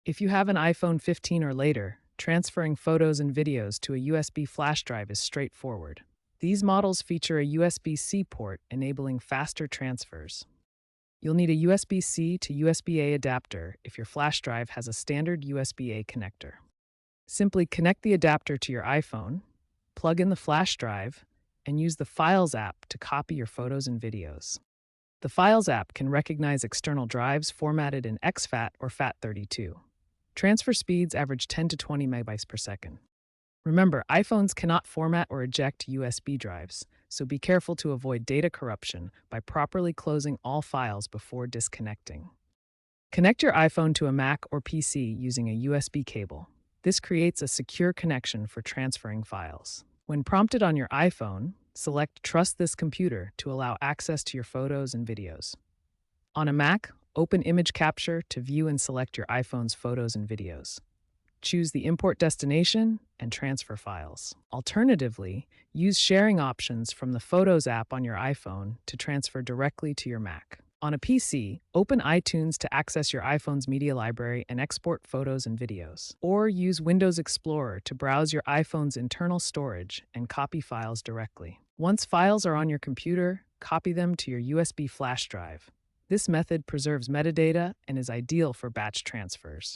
If you have an iPhone 15 or later, transferring photos and videos to a USB flash drive is straightforward. These models feature a USB-C port enabling faster transfers. You'll need a USB-C to USB-A adapter if your flash drive has a standard USB-A connector. Simply connect the adapter to your iPhone, plug in the flash drive, and use the Files app to copy your photos and videos. The Files app can recognize external drives formatted in exFAT or FAT32. Transfer speeds average 10 to 20 megabytes per second. Remember, iPhones cannot format or eject USB drives, so be careful to avoid data corruption by properly closing all files before disconnecting. Connect your iPhone to a Mac or PC using a USB cable. This creates a secure connection for transferring files. When prompted on your iPhone, select Trust this computer to allow access to your photos and videos. On a Mac, open Image Capture to view and select your iPhone's photos and videos. Choose the import destination and transfer files. Alternatively, use sharing options from the Photos app on your iPhone to transfer directly to your Mac. On a PC, open iTunes to access your iPhone's media library and export photos and videos. Or use Windows Explorer to browse your iPhone's internal storage and copy files directly. Once files are on your computer, copy them to your USB flash drive. This method preserves metadata and is ideal for batch transfers.